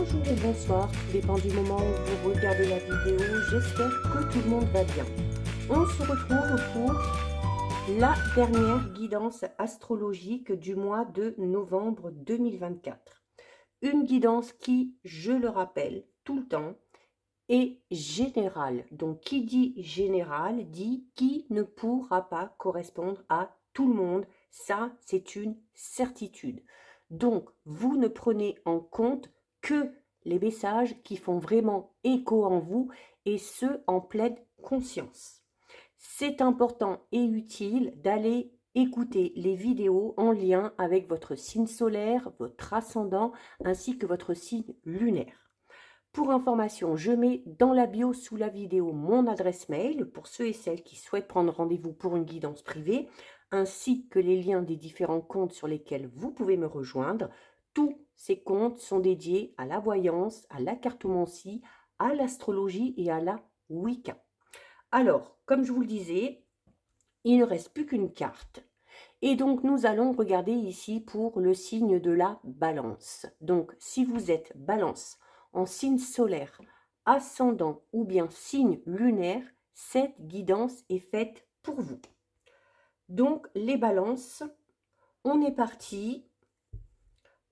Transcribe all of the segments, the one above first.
bonjour ou bonsoir, tout dépend du moment où vous regardez la vidéo, j'espère que tout le monde va bien. On se retrouve pour la dernière guidance astrologique du mois de novembre 2024. Une guidance qui, je le rappelle tout le temps, est générale. Donc qui dit général dit qui ne pourra pas correspondre à tout le monde. Ça, c'est une certitude. Donc, vous ne prenez en compte que les messages qui font vraiment écho en vous et ce, en pleine conscience. C'est important et utile d'aller écouter les vidéos en lien avec votre signe solaire, votre ascendant, ainsi que votre signe lunaire. Pour information, je mets dans la bio sous la vidéo mon adresse mail pour ceux et celles qui souhaitent prendre rendez-vous pour une guidance privée, ainsi que les liens des différents comptes sur lesquels vous pouvez me rejoindre. Tous ces comptes sont dédiés à la voyance, à la cartomancie, à l'astrologie et à la Wicca. Alors, comme je vous le disais, il ne reste plus qu'une carte. Et donc, nous allons regarder ici pour le signe de la balance. Donc, si vous êtes balance en signe solaire, ascendant ou bien signe lunaire, cette guidance est faite pour vous. Donc, les balances, on est parti.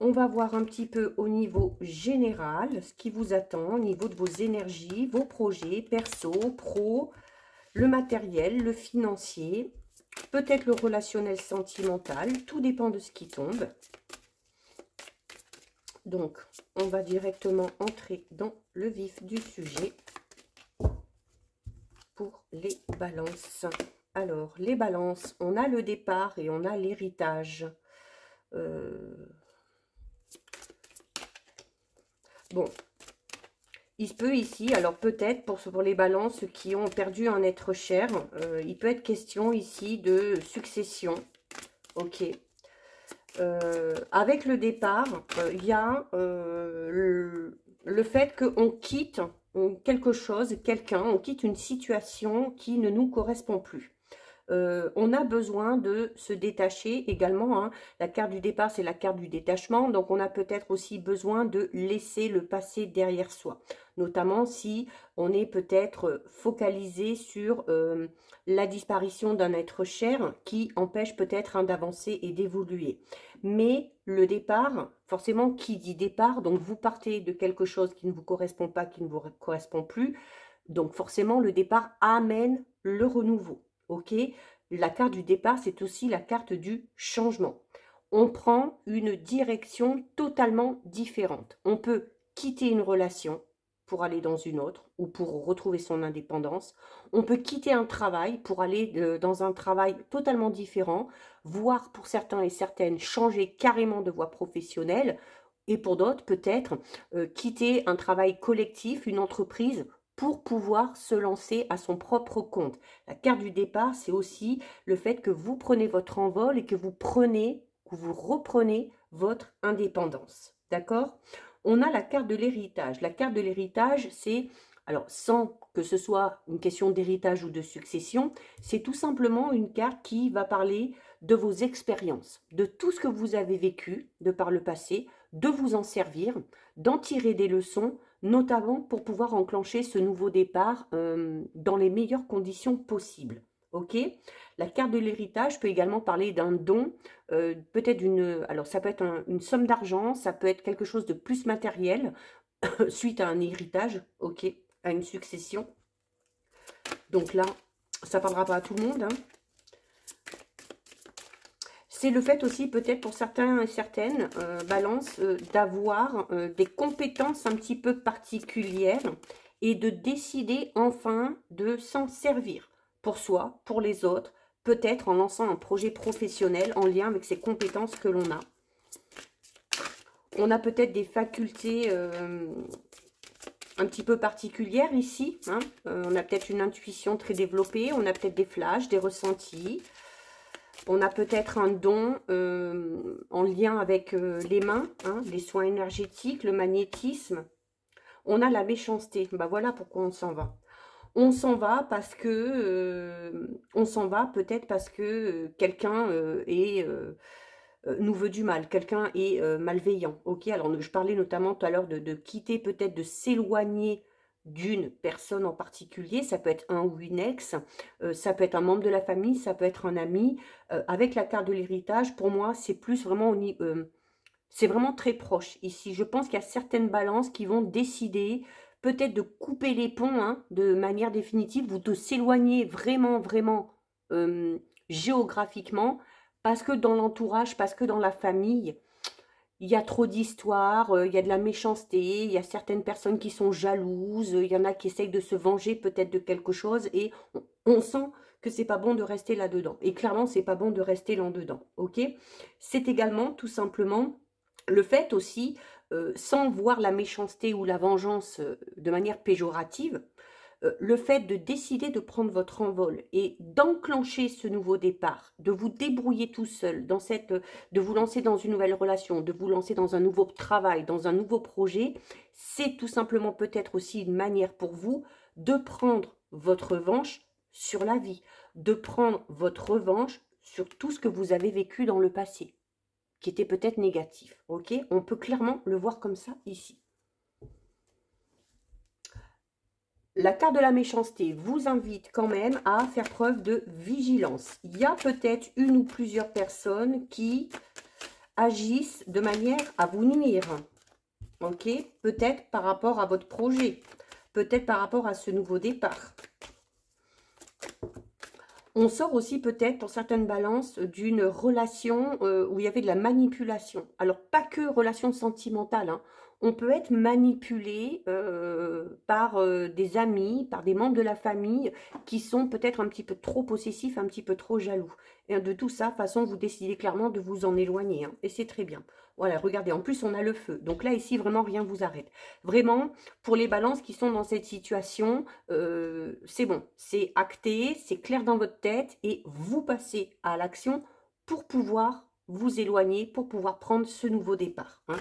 On va voir un petit peu au niveau général ce qui vous attend au niveau de vos énergies, vos projets, perso, pro, le matériel, le financier, peut-être le relationnel sentimental, tout dépend de ce qui tombe. Donc, on va directement entrer dans le vif du sujet pour les balances. Alors, les balances, on a le départ et on a l'héritage. Bon, il se peut ici, alors peut-être pour les balances qui ont perdu un être cher, il peut être question ici de succession. Ok. Avec le départ, il y a le fait qu'on quitte quelque chose, quelqu'un, on quitte une situation qui ne nous correspond plus. On a besoin de se détacher également, hein. La carte du départ, c'est la carte du détachement. Donc, on a peut-être aussi besoin de laisser le passé derrière soi. Notamment si on est peut-être focalisé sur la disparition d'un être cher qui empêche peut-être d'avancer et d'évoluer. Mais le départ, forcément, qui dit départ, donc vous partez de quelque chose qui ne vous correspond pas, qui ne vous correspond plus. Donc, forcément, le départ amène le renouveau. Ok, la carte du départ, c'est aussi la carte du changement. On prend une direction totalement différente. On peut quitter une relation pour aller dans une autre ou pour retrouver son indépendance. On peut quitter un travail pour aller dans un travail totalement différent, voire pour certains et certaines changer carrément de voie professionnelle et pour d'autres peut-être quitter un travail collectif, une entreprise pour pouvoir se lancer à son propre compte. La carte du départ, c'est aussi le fait que vous prenez votre envol et que vous reprenez votre indépendance. D'accord? On a la carte de l'héritage. La carte de l'héritage, c'est, alors sans que ce soit une question d'héritage ou de succession, c'est tout simplement une carte qui va parler de vos expériences, de tout ce que vous avez vécu de par le passé, de vous en servir, d'en tirer des leçons, notamment pour pouvoir enclencher ce nouveau départ dans les meilleures conditions possibles. Ok? La carte de l'héritage peut également parler d'un don, peut-être alors ça peut être une somme d'argent, ça peut être quelque chose de plus matériel, suite à un héritage, ok, à une succession. Donc là, ça parlera pas à tout le monde, hein. C'est le fait aussi, peut-être pour certains et certaines balances, d'avoir des compétences un petit peu particulières et de décider enfin de s'en servir pour soi, pour les autres, peut-être en lançant un projet professionnel en lien avec ces compétences que l'on a. On a peut-être des facultés un petit peu particulières ici, hein. On a peut-être une intuition très développée, on a peut-être des flashs, des ressentis. On a peut-être un don en lien avec les mains, hein, les soins énergétiques, le magnétisme. On a la méchanceté. Ben voilà pourquoi on s'en va. On s'en va parce que, on s'en va peut-être parce que quelqu'un est nous veut du mal, quelqu'un est malveillant, ok? Alors, je parlais notamment tout à l'heure de quitter, peut-être de s'éloigner d'une personne en particulier, ça peut être un ou une ex, ça peut être un membre de la famille, ça peut être un ami. Avec la carte de l'héritage, pour moi, c'est plus vraiment c'est vraiment très proche ici. Je pense qu'il y a certaines balances qui vont décider peut-être de couper les ponts hein, de manière définitive ou de s'éloigner vraiment, vraiment géographiquement parce que dans l'entourage, parce que dans la famille, il y a trop d'histoires, il y a de la méchanceté, il y a certaines personnes qui sont jalouses, il y en a qui essayent de se venger peut-être de quelque chose et on sent que c'est pas bon de rester là-dedans. Et clairement, c'est pas bon de rester là-dedans, ok? C'est également tout simplement le fait aussi, sans voir la méchanceté ou la vengeance de manière péjorative, le fait de décider de prendre votre envol et d'enclencher ce nouveau départ, de vous débrouiller tout seul, de vous lancer dans une nouvelle relation, de vous lancer dans un nouveau travail, dans un nouveau projet, c'est tout simplement peut-être aussi une manière pour vous de prendre votre revanche sur la vie, de prendre votre revanche sur tout ce que vous avez vécu dans le passé, qui était peut-être négatif. Ok, on peut clairement le voir comme ça ici. La carte de la méchanceté vous invite quand même à faire preuve de vigilance. Il y a peut-être une ou plusieurs personnes qui agissent de manière à vous nuire. Ok, peut-être par rapport à votre projet, peut-être par rapport à ce nouveau départ. On sort aussi peut-être pour certaines balances d'une relation où il y avait de la manipulation. Alors pas que relation sentimentale, hein. On peut être manipulé par des amis, par des membres de la famille qui sont peut-être un petit peu trop possessifs, un petit peu trop jaloux. Et de tout ça, de toute façon, vous décidez clairement de vous en éloigner. Hein, et c'est très bien. Voilà, regardez, en plus on a le feu. Donc là, ici, vraiment, rien ne vous arrête. Vraiment, pour les balances qui sont dans cette situation, c'est bon, c'est acté, c'est clair dans votre tête et vous passez à l'action pour pouvoir vous éloigner, pour pouvoir prendre ce nouveau départ. Hein.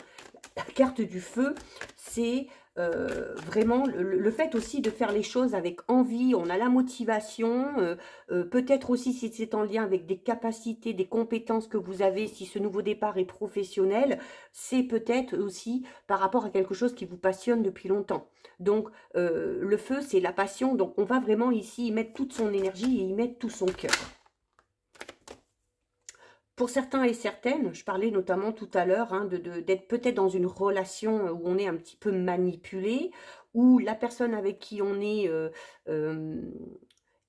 La carte du feu, c'est vraiment le fait aussi de faire les choses avec envie, on a la motivation, peut-être aussi si c'est en lien avec des capacités, des compétences que vous avez, si ce nouveau départ est professionnel, c'est peut-être aussi par rapport à quelque chose qui vous passionne depuis longtemps. Donc, le feu, c'est la passion, donc on va vraiment ici y mettre toute son énergie et y mettre tout son cœur. Pour certains et certaines, je parlais notamment tout à l'heure hein, d'être peut-être dans une relation où on est un petit peu manipulé, où la personne avec qui on est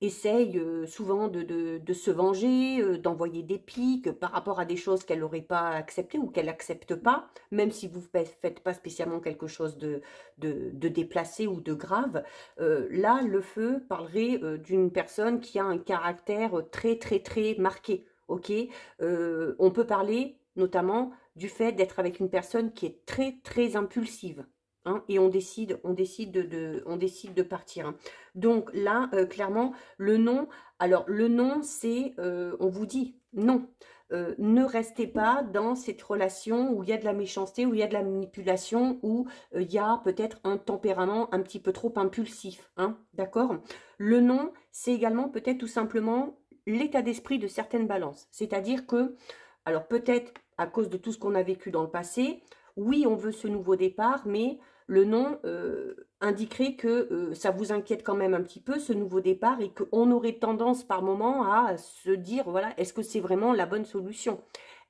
essaye souvent de se venger, d'envoyer des piques par rapport à des choses qu'elle n'aurait pas acceptées ou qu'elle n'accepte pas, même si vous ne faites pas spécialement quelque chose de déplacé ou de grave. Là, le feu parlerait d'une personne qui a un caractère très, très, très marqué. Ok, on peut parler notamment du fait d'être avec une personne qui est très très impulsive. Hein, et on décide de partir. Hein. Donc là, clairement, le non, alors le non, c'est, on vous dit non. Ne restez pas dans cette relation où il y a de la méchanceté, où il y a de la manipulation, où il y a peut-être un tempérament un petit peu trop impulsif. Hein, d'accord? Le non, c'est également peut-être tout simplement l'état d'esprit de certaines balances. C'est-à-dire que, alors peut-être à cause de tout ce qu'on a vécu dans le passé, oui, on veut ce nouveau départ, mais le non indiquerait que ça vous inquiète quand même un petit peu, ce nouveau départ, et qu'on aurait tendance par moment à se dire, voilà, est-ce que c'est vraiment la bonne solution?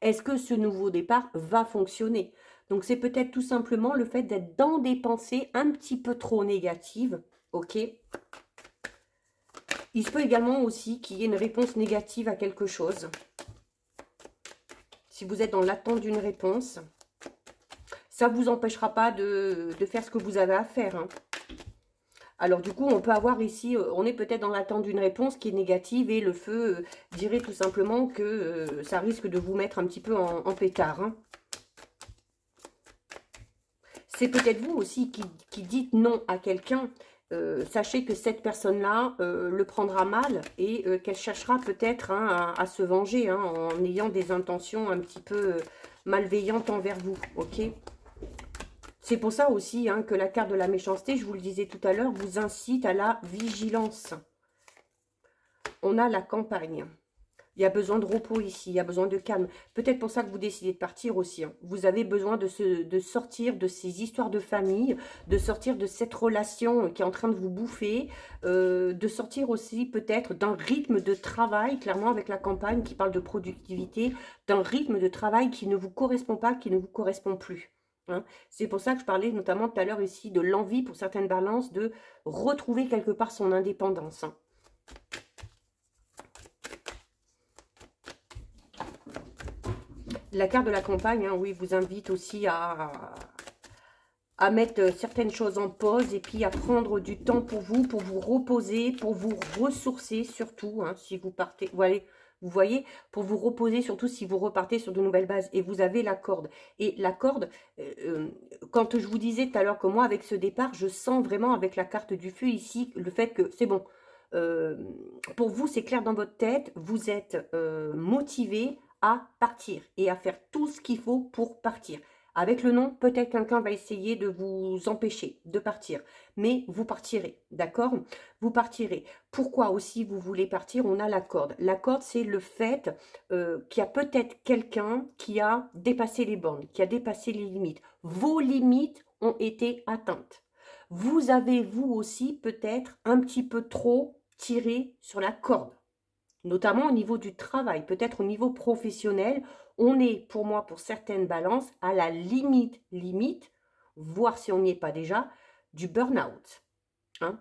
Est-ce que ce nouveau départ va fonctionner? Donc c'est peut-être tout simplement le fait d'être dans des pensées un petit peu trop négatives, ok? Il se peut également aussi qu'il y ait une réponse négative à quelque chose. Si vous êtes dans l'attente d'une réponse, ça ne vous empêchera pas de faire ce que vous avez à faire. Hein. Alors du coup, on peut avoir ici, on est peut-être dans l'attente d'une réponse qui est négative et le feu dirait tout simplement que ça risque de vous mettre un petit peu en pétard. Hein. C'est peut-être vous aussi qui dites non à quelqu'un. Sachez que cette personne-là le prendra mal et qu'elle cherchera peut-être hein, à se venger hein, en ayant des intentions un petit peu malveillantes envers vous. Ok ? C'est pour ça aussi hein, que la carte de la méchanceté, je vous le disais tout à l'heure, vous incite à la vigilance. On a la campagne. Il y a besoin de repos ici, il y a besoin de calme. Peut-être pour ça que vous décidez de partir aussi, hein. Vous avez besoin de sortir de ces histoires de famille, de sortir de cette relation qui est en train de vous bouffer, de sortir aussi peut-être d'un rythme de travail, clairement avec la campagne qui parle de productivité, d'un rythme de travail qui ne vous correspond pas, qui ne vous correspond plus. Hein. C'est pour ça que je parlais notamment tout à l'heure ici de l'envie pour certaines balances de retrouver quelque part son indépendance. Hein. La carte de la campagne, hein, oui, vous invite aussi à mettre certaines choses en pause et puis à prendre du temps pour vous reposer, pour vous ressourcer surtout, hein, si vous partez, vous voyez, pour vous reposer surtout si vous repartez sur de nouvelles bases et vous avez la corde. Et la corde, quand je vous disais tout à l'heure que moi, avec ce départ, je sens vraiment avec la carte du feu ici, le fait que c'est bon. Pour vous, c'est clair dans votre tête, vous êtes motivé à partir et à faire tout ce qu'il faut pour partir. Avec le non, peut-être quelqu'un va essayer de vous empêcher de partir, mais vous partirez, d'accord? Vous partirez. Pourquoi aussi vous voulez partir? On a la corde. La corde, c'est le fait qu'il y a peut-être quelqu'un qui a dépassé les bornes, qui a dépassé les limites. Vos limites ont été atteintes. Vous avez, vous aussi, peut-être un petit peu trop tiré sur la corde. Notamment au niveau du travail, peut-être au niveau professionnel, on est, pour moi, pour certaines balances, à la limite, voire si on n'y est pas déjà, du burn-out. Hein.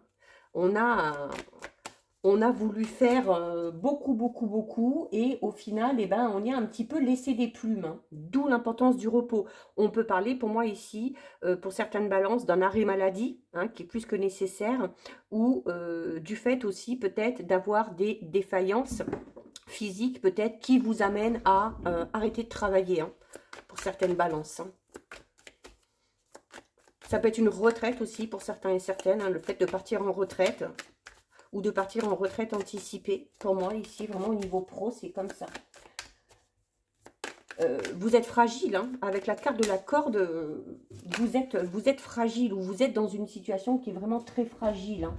On a voulu faire beaucoup, et au final, eh ben, on y a un petit peu laissé des plumes, hein, d'où l'importance du repos. On peut parler, pour moi ici, pour certaines balances, d'un arrêt maladie, hein, qui est plus que nécessaire, ou du fait aussi peut-être d'avoir des défaillances physiques, peut-être, qui vous amènent à arrêter de travailler, hein, pour certaines balances. Hein. Ça peut être une retraite aussi pour certains et certaines, hein, le fait de partir en retraite, ou de partir en retraite anticipée. Pour moi, ici, vraiment au niveau pro, c'est comme ça. Vous êtes fragile, hein, avec la carte de la corde, vous êtes fragile, ou vous êtes dans une situation qui est vraiment très fragile. Hein,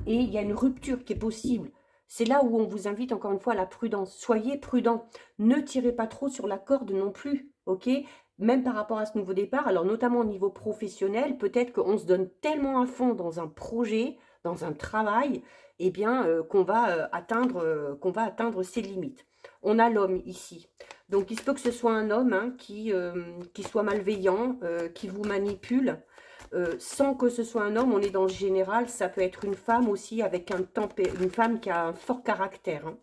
et il y a une rupture qui est possible. C'est là où on vous invite encore une fois à la prudence. Soyez prudent. Ne tirez pas trop sur la corde non plus, ok? Même par rapport à ce nouveau départ, alors notamment au niveau professionnel, peut-être qu'on se donne tellement à fond dans un projet, dans un travail, eh bien, qu'on va atteindre ses limites. On a l'homme ici. Donc, il se peut que ce soit un homme, hein, qui soit malveillant, qui vous manipule. Sans que ce soit un homme, on est dans le général, ça peut être une femme aussi avec une femme qui a un fort caractère. Hein.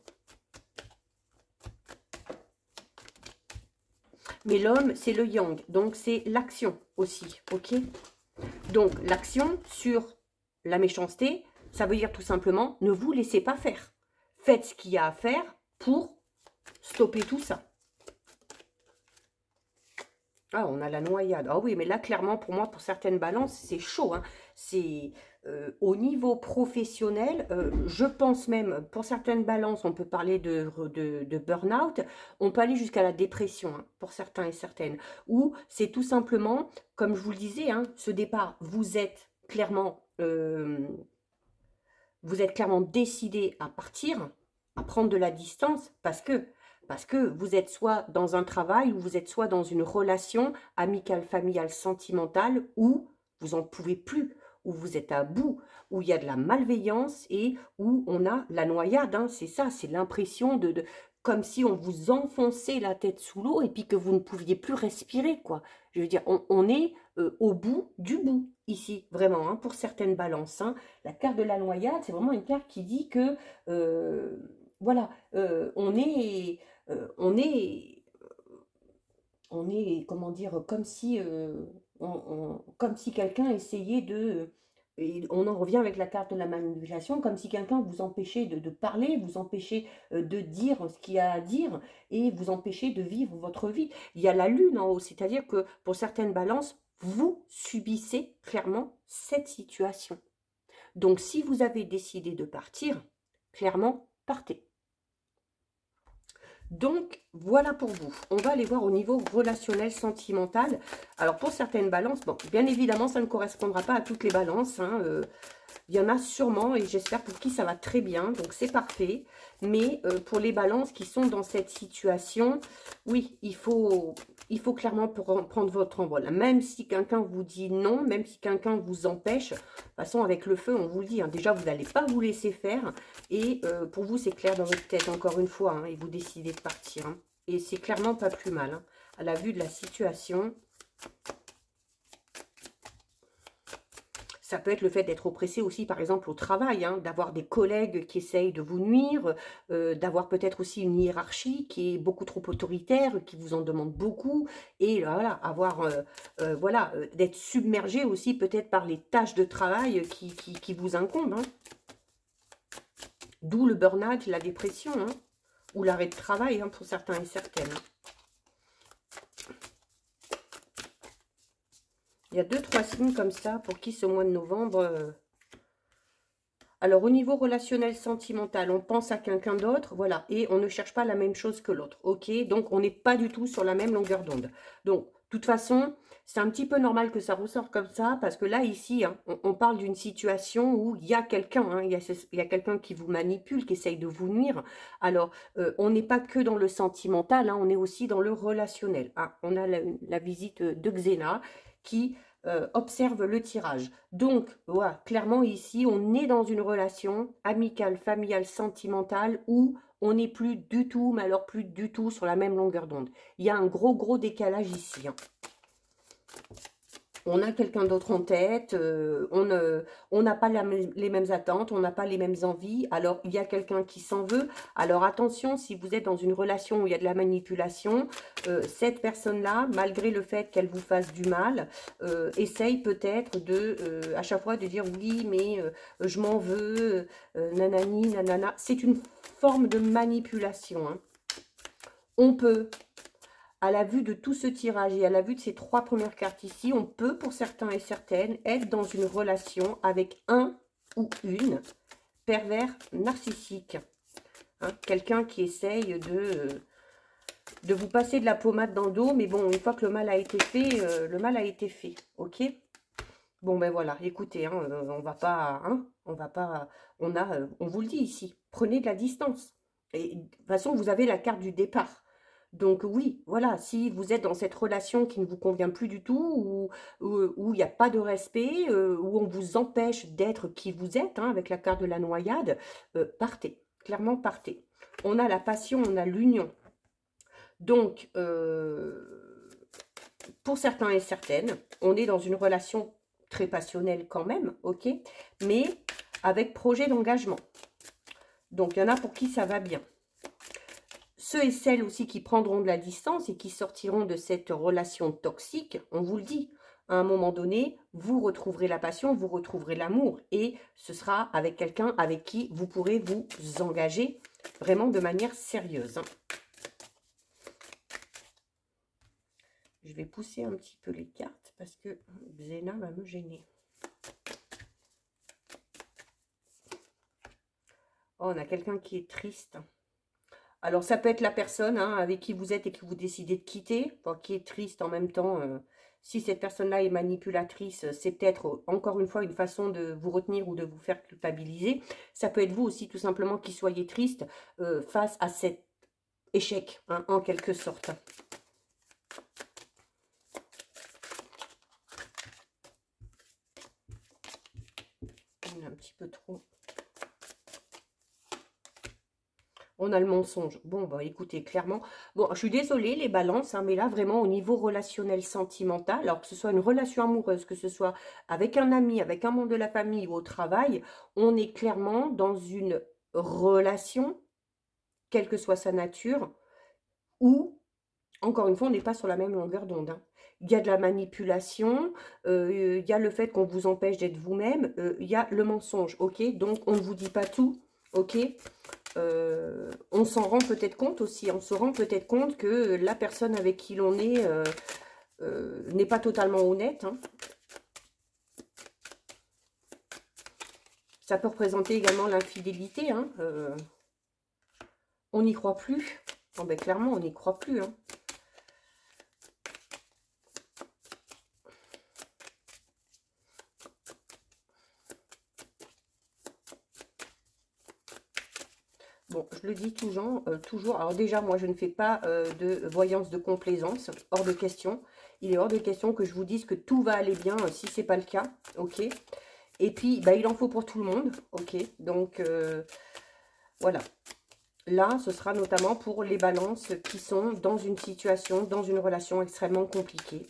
Mais l'homme, c'est le yang, donc c'est l'action aussi, ok? Donc, l'action sur la méchanceté, ça veut dire tout simplement, ne vous laissez pas faire. Faites ce qu'il y a à faire pour stopper tout ça. Ah, on a la noyade. Ah oui, mais là, clairement, pour moi, pour certaines balances, c'est chaud. Hein. C'est au niveau professionnel, je pense même, pour certaines balances, on peut parler de burn-out, on peut aller jusqu'à la dépression, hein, pour certains et certaines. Ou c'est tout simplement, comme je vous le disais, hein, ce départ, vous êtes clairement décidé à partir, à prendre de la distance, parce que vous êtes soit dans un travail, ou vous êtes soit dans une relation amicale, familiale, sentimentale, où vous n'en pouvez plus, où vous êtes à bout, où il y a de la malveillance et où on a la noyade. Hein, c'est ça, c'est l'impression comme si on vous enfonçait la tête sous l'eau et puis que vous ne pouviez plus respirer, quoi. Je veux dire, on est au bout du bout, ici, vraiment, hein, pour certaines balances. Hein. La carte de la noyade, c'est vraiment une carte qui dit que, voilà, on est, comment dire, comme si, comme si quelqu'un essayait de... Et on en revient avec la carte de la manipulation, comme si quelqu'un vous empêchait de parler, vous empêchait de dire ce qu'il y a à dire et vous empêchait de vivre votre vie. Il y a la lune en haut, c'est-à-dire que pour certaines balances, vous subissez clairement cette situation. Donc si vous avez décidé de partir, clairement, partez. Donc, voilà pour vous. On va aller voir au niveau relationnel, sentimental. Alors, pour certaines balances, bon, bien évidemment, ça ne correspondra pas à toutes les balances. Hein, Il y en a sûrement, et j'espère pour qui ça va très bien, donc c'est parfait. Mais pour les balances qui sont dans cette situation, oui, il faut clairement prendre votre envol. Même si quelqu'un vous dit non, même si quelqu'un vous empêche, de toute façon, avec le feu, on vous le dit, hein, déjà, vous n'allez pas vous laisser faire. Et pour vous, c'est clair dans votre tête, encore une fois, hein, et vous décidez de partir. Hein. Et c'est clairement pas plus mal, hein, à la vue de la situation. Ça peut être le fait d'être oppressé aussi, par exemple, au travail, hein, d'avoir des collègues qui essayent de vous nuire, d'avoir peut-être aussi une hiérarchie qui est beaucoup trop autoritaire, qui vous en demande beaucoup, et voilà, voilà, d'être submergé aussi peut-être par les tâches de travail qui vous incombent. Hein. D'où le burn-out, la dépression, hein, ou l'arrêt de travail hein, pour certains et certaines. Il y a 2-3 signes comme ça pour qui ce mois de novembre... Alors, au niveau relationnel, sentimental, on pense à quelqu'un d'autre, voilà, et on ne cherche pas la même chose que l'autre, ok? Donc, on n'est pas du tout sur la même longueur d'onde. Donc, de toute façon, c'est un petit peu normal que ça ressorte comme ça, parce que là, ici, hein, on parle d'une situation où il y a quelqu'un, hein, il y a quelqu'un qui vous manipule, qui essaye de vous nuire. Alors, on n'est pas que dans le sentimental, hein, on est aussi dans le relationnel. Ah, on a la visite de Xena qui... observe le tirage. Donc, voilà, clairement ici, on est dans une relation amicale, familiale, sentimentale où on n'est plus du tout, mais alors plus du tout sur la même longueur d'onde. Il y a un gros décalage ici. Hein. On a quelqu'un d'autre en tête, on n'a pas les mêmes attentes, on n'a pas les mêmes envies. Alors, il y a quelqu'un qui s'en veut. Alors, attention, si vous êtes dans une relation où il y a de la manipulation, cette personne-là, malgré le fait qu'elle vous fasse du mal, essaye peut-être à chaque fois de dire oui, mais je m'en veux, nanani, nanana. C'est une forme de manipulation. Hein. On peut... À la vue de tout ce tirage et à la vue de ces 3 premières cartes ici, on peut, pour certains et certaines, être dans une relation avec un ou une pervers narcissique. Hein, quelqu'un qui essaye de vous passer de la pommade dans le dos, mais bon, une fois que le mal a été fait, le mal a été fait, ok? Bon, ben voilà, écoutez, hein, on vous le dit ici, prenez de la distance. Et de toute façon, vous avez la carte du départ. Donc oui, voilà, si vous êtes dans cette relation qui ne vous convient plus du tout, où il n'y a pas de respect, où on vous empêche d'être qui vous êtes, hein, avec la carte de la noyade, partez, clairement partez. On a la passion, on a l'union. Donc, pour certains et certaines, on est dans une relation très passionnelle quand même, ok, mais avec projet d'engagement. Donc, il y en a pour qui ça va bien. Ceux et celles aussi qui prendront de la distance et qui sortiront de cette relation toxique, on vous le dit, à un moment donné, vous retrouverez la passion, vous retrouverez l'amour. Et ce sera avec quelqu'un avec qui vous pourrez vous engager vraiment de manière sérieuse. Je vais pousser un petit peu les cartes parce que Xena va me gêner. Oh, on a quelqu'un qui est triste. Alors, ça peut être la personne hein, avec qui vous êtes et que vous décidez de quitter, enfin, qui est triste en même temps. Si cette personne-là est manipulatrice, c'est peut-être, encore une fois, une façon de vous retenir ou de vous faire culpabiliser. Ça peut être vous aussi, tout simplement, qui soyez triste face à cet échec, hein, en quelque sorte. On a un petit peu trop... On a le mensonge. Bon, bah écoutez, clairement. Bon, je suis désolée, les balances, hein, mais là, vraiment, au niveau relationnel, sentimental, alors que ce soit une relation amoureuse, que ce soit avec un ami, avec un membre de la famille ou au travail, on est clairement dans une relation, quelle que soit sa nature, où, encore une fois, on n'est pas sur la même longueur d'onde. Hein. Il y a de la manipulation, il y a le fait qu'on vous empêche d'être vous-même, il y a le mensonge, ok? Donc, on ne vous dit pas tout, ok? On s'en rend peut-être compte aussi, on se rend peut-être compte que la personne avec qui l'on est n'est pas totalement honnête. Hein. Ça peut représenter également l'infidélité. Hein. On n'y croit plus. Oh, ben, clairement, on n'y croit plus. Hein. je le dis toujours. Alors déjà, moi, je ne fais pas de voyance de complaisance, hors de question. Il est hors de question que je vous dise que tout va aller bien si ce n'est pas le cas, ok. Et puis, bah, il en faut pour tout le monde, ok. Donc, voilà. Là, ce sera notamment pour les balances qui sont dans une situation, dans une relation extrêmement compliquée.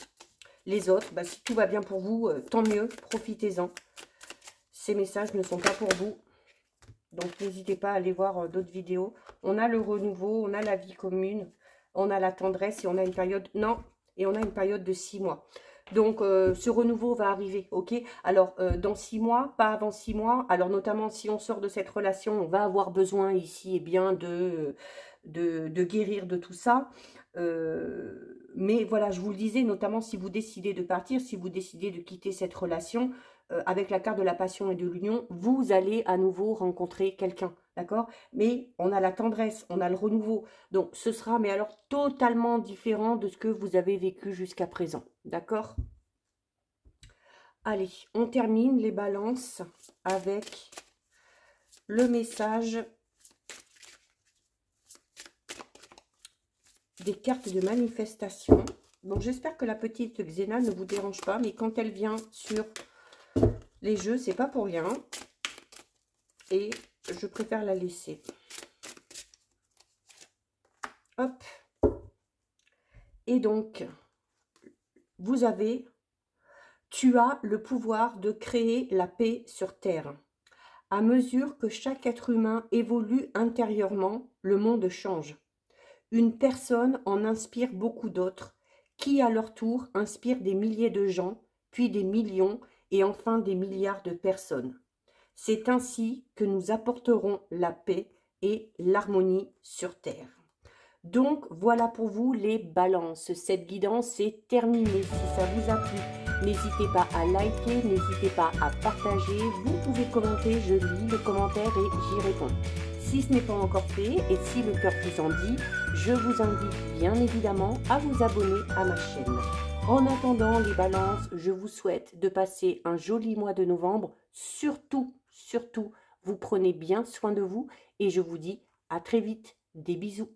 Les autres, bah, si tout va bien pour vous, tant mieux, profitez-en. Ces messages ne sont pas pour vous. Donc, n'hésitez pas à aller voir d'autres vidéos. On a le renouveau, on a la vie commune, on a la tendresse et on a une période... Non, et on a une période de 6 mois. Donc, ce renouveau va arriver, ok? Alors, dans 6 mois, pas avant 6 mois. Alors, notamment, si on sort de cette relation, on va avoir besoin ici, eh bien, de guérir de tout ça. Mais voilà, je vous le disais, notamment si vous décidez de partir, si vous décidez de quitter cette relation, avec la carte de la passion et de l'union, vous allez à nouveau rencontrer quelqu'un, d'accord? Mais on a la tendresse, on a le renouveau. Donc, ce sera, mais alors, totalement différent de ce que vous avez vécu jusqu'à présent, d'accord? Allez, on termine les balances avec le message des cartes de manifestation. Bon, j'espère que la petite Xéna ne vous dérange pas, mais quand elle vient sur les jeux, c'est pas pour rien. Et je préfère la laisser. Hop. Et donc, tu as le pouvoir de créer la paix sur Terre. À mesure que chaque être humain évolue intérieurement, le monde change. Une personne en inspire beaucoup d'autres, qui à leur tour inspirent des milliers de gens, puis des millions et enfin des milliards de personnes. C'est ainsi que nous apporterons la paix et l'harmonie sur Terre. Donc, voilà pour vous les balances. Cette guidance est terminée. Si ça vous a plu, n'hésitez pas à liker, n'hésitez pas à partager. Vous pouvez commenter, je lis les commentaires et j'y réponds. Si ce n'est pas encore fait et si le cœur vous en dit, je vous invite bien évidemment à vous abonner à ma chaîne. En attendant les balances, je vous souhaite de passer un joli mois de novembre. Surtout, vous prenez bien soin de vous et je vous dis à très vite. Des bisous.